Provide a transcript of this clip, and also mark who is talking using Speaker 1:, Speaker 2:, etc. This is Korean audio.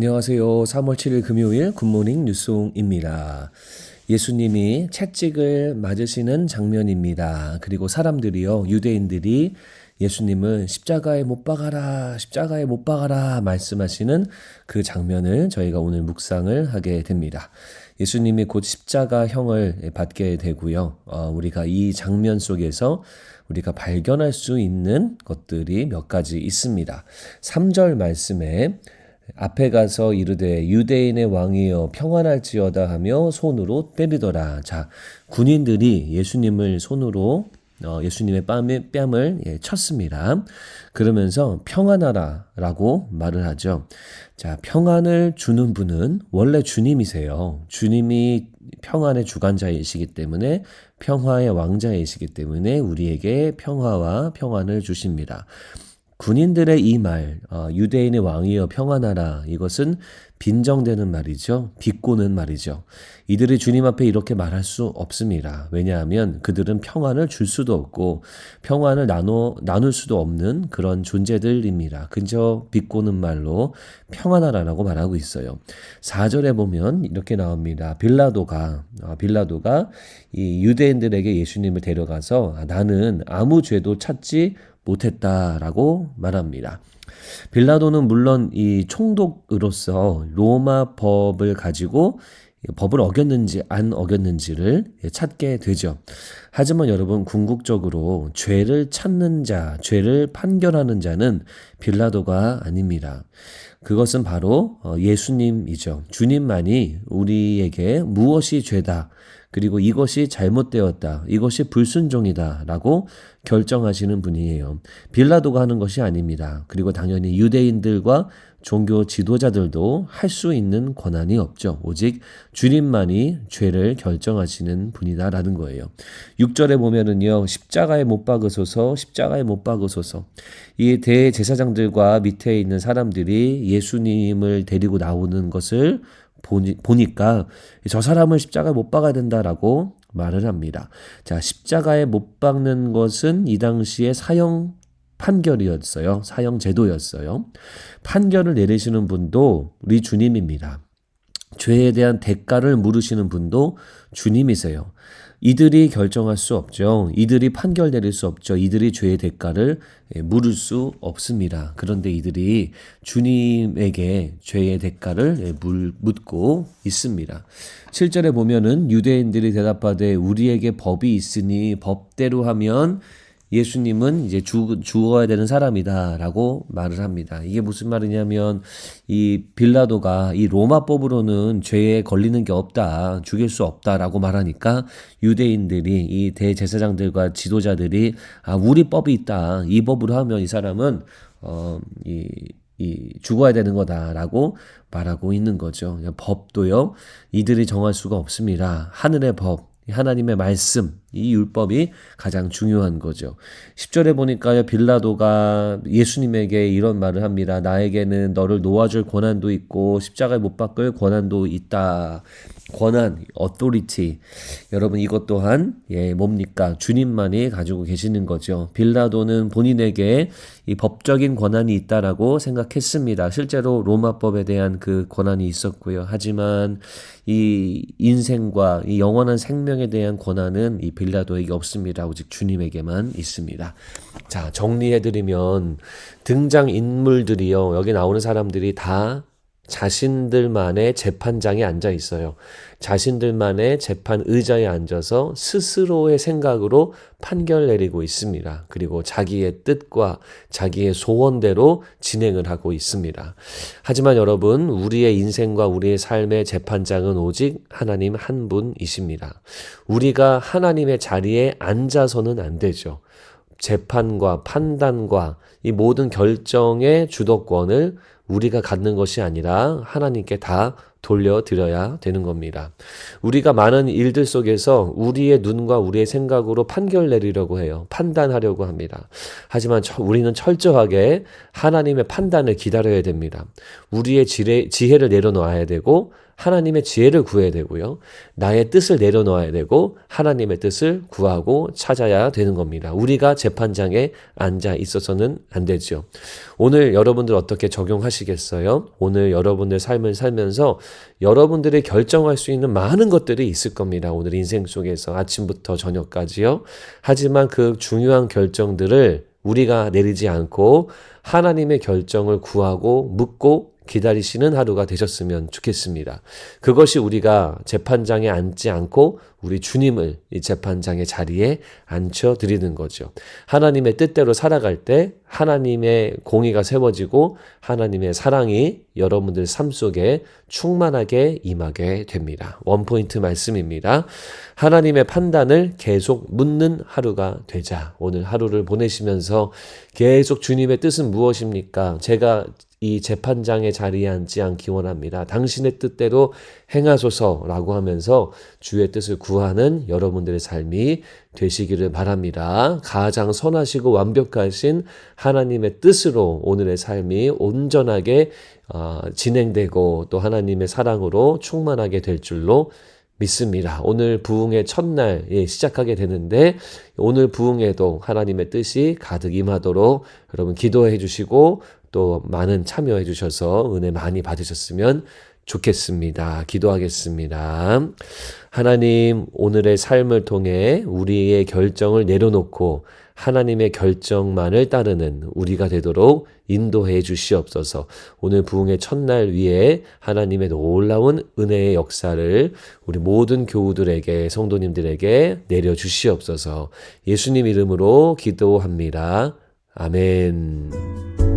Speaker 1: 안녕하세요. 3월 7일 금요일 굿모닝 뉴스입니다. 예수님이 채찍을 맞으시는 장면입니다. 그리고 사람들이요, 유대인들이 예수님을 십자가에 못 박아라, 십자가에 못 박아라 말씀하시는 그 장면을 저희가 오늘 묵상을 하게 됩니다. 예수님이 곧 십자가형을 받게 되고요. 우리가 이 장면 속에서 우리가 발견할 수 있는 것들이 몇 가지 있습니다. 3절 말씀에 앞에 가서 이르되 유대인의 왕이여 평안할지어다 하며 손으로 때리더라. 자, 군인들이 예수님을 손으로 예수님의 뺨을 쳤습니다. 그러면서 평안하라라고 말을 하죠. 자, 평안을 주는 분은 원래 주님이세요. 주님이 평안의 주관자이시기 때문에 평화의 왕자이시기 때문에 우리에게 평화와 평안을 주십니다. 군인들의 이 말, 유대인의 왕이여 평안하라, 이것은 빈정되는 말이죠. 비꼬는 말이죠. 이들이 주님 앞에 이렇게 말할 수 없습니다. 왜냐하면 그들은 평안을 줄 수도 없고 평안을 나눌 수도 없는 그런 존재들입니다. 그저 비꼬는 말로 평안하라라고 말하고 있어요. 4절에 보면 이렇게 나옵니다. 빌라도가 이 유대인들에게 예수님을 데려가서 나는 아무 죄도 찾지 못했다라고 말합니다. 빌라도는 물론 이 총독으로서 로마 법을 가지고 법을 어겼는지 안 어겼는지를 찾게 되죠. 하지만 여러분, 궁극적으로 죄를 찾는 자, 죄를 판결하는 자는 빌라도가 아닙니다. 그것은 바로 예수님이죠. 주님만이 우리에게 무엇이 죄다, 그리고 이것이 잘못되었다, 이것이 불순종이다 라고 결정하시는 분이에요. 빌라도가 하는 것이 아닙니다. 그리고 당연히 유대인들과 종교 지도자들도 할 수 있는 권한이 없죠. 오직 주님만이 죄를 결정하시는 분이다라는 거예요. 6절에 보면은요, 십자가에 못 박으소서, 십자가에 못 박으소서. 이 대제사장들과 밑에 있는 사람들이 예수님을 데리고 나오는 것을 보니까 저 사람을 십자가에 못 박아야 된다라고 말을 합니다. 자, 십자가에 못 박는 것은 이 당시에 사형 판결이었어요. 사형 제도였어요. 판결을 내리시는 분도 우리 주님입니다. 죄에 대한 대가를 물으시는 분도 주님이세요. 이들이 결정할 수 없죠. 이들이 판결 내릴 수 없죠. 이들이 죄의 대가를 물을 수 없습니다. 그런데 이들이 주님에게 죄의 대가를 묻고 있습니다. 7절에 보면은 유대인들이 대답하되 우리에게 법이 있으니 법대로 하면 예수님은 이제 죽어야 되는 사람이다라고 말을 합니다. 이게 무슨 말이냐면 이 빌라도가 이 로마법으로는 죄에 걸리는 게 없다, 죽일 수 없다라고 말하니까 유대인들이, 이 대제사장들과 지도자들이 우리 법이 있다, 이 법으로 하면 이 사람은 죽어야 되는 거다라고 말하고 있는 거죠. 법도요, 이들이 정할 수가 없습니다. 하늘의 법, 하나님의 말씀, 이 율법이 가장 중요한 거죠. 10절에 보니까요, 빌라도가 예수님에게 이런 말을 합니다. 나에게는 너를 놓아줄 권한도 있고 십자가에 못 박을 권한도 있다. 권한, authority. 여러분, 이것 또한 뭡니까? 주님만이 가지고 계시는 거죠. 빌라도는 본인에게 이 법적인 권한이 있다라고 생각했습니다. 실제로 로마법에 대한 그 권한이 있었고요. 하지만 이 인생과 이 영원한 생명에 대한 권한은 이 빌라도에게 없습니다. 오직 주님에게만 있습니다. 자, 정리해드리면 등장인물들이요, 여기 나오는 사람들이 다 자신들만의 재판장에 앉아 있어요. 자신들만의 재판 의자에 앉아서 스스로의 생각으로 판결 내리고 있습니다. 그리고 자기의 뜻과 자기의 소원대로 진행을 하고 있습니다. 하지만 여러분, 우리의 인생과 우리의 삶의 재판장은 오직 하나님 한 분이십니다. 우리가 하나님의 자리에 앉아서는 안 되죠. 재판과 판단과 이 모든 결정의 주도권을 우리가 갖는 것이 아니라 하나님께 다 돌려드려야 되는 겁니다. 우리가 많은 일들 속에서 우리의 눈과 우리의 생각으로 판결 내리려고 해요. 판단하려고 합니다. 하지만 우리는 철저하게 하나님의 판단을 기다려야 됩니다. 우리의 지혜를 내려놓아야 되고 하나님의 지혜를 구해야 되고요. 나의 뜻을 내려놓아야 되고 하나님의 뜻을 구하고 찾아야 되는 겁니다. 우리가 재판장에 앉아 있어서는 안 되죠. 오늘 여러분들 어떻게 적용하시나요? 원하시겠어요? 오늘 여러분들 삶을 살면서 여러분들이 결정할 수 있는 많은 것들이 있을 겁니다. 오늘 인생 속에서 아침부터 저녁까지요. 하지만 그 중요한 결정들을 우리가 내리지 않고 하나님의 결정을 구하고 묻고 기다리시는 하루가 되셨으면 좋겠습니다. 그것이 우리가 재판장에 앉지 않고 우리 주님을 이 재판장의 자리에 앉혀드리는 거죠. 하나님의 뜻대로 살아갈 때 하나님의 공의가 세워지고 하나님의 사랑이 여러분들 삶 속에 충만하게 임하게 됩니다. 원포인트 말씀입니다. 하나님의 판단을 계속 묻는 하루가 되자. 오늘 하루를 보내시면서 계속 주님의 뜻은 무엇입니까? 제가 이 재판장의 자리에 앉지 않기 원합니다. 당신의 뜻대로 행하소서라고 하면서 주의 뜻을 구하는 여러분들의 삶이 되시기를 바랍니다. 가장 선하시고 완벽하신 하나님의 뜻으로 오늘의 삶이 온전하게 진행되고 또 하나님의 사랑으로 충만하게 될 줄로 믿습니다. 오늘 부흥의 첫날 시작하게 되는데 오늘 부흥에도 하나님의 뜻이 가득 임하도록 여러분 기도해 주시고 또 많은 참여해 주셔서 은혜 많이 받으셨으면 좋겠습니다. 기도하겠습니다. 하나님, 오늘의 삶을 통해 우리의 결정을 내려놓고 하나님의 결정만을 따르는 우리가 되도록 인도해 주시옵소서. 오늘 부흥의 첫날 위에 하나님의 놀라운 은혜의 역사를 우리 모든 교우들에게, 성도님들에게 내려주시옵소서. 예수님 이름으로 기도합니다. 아멘.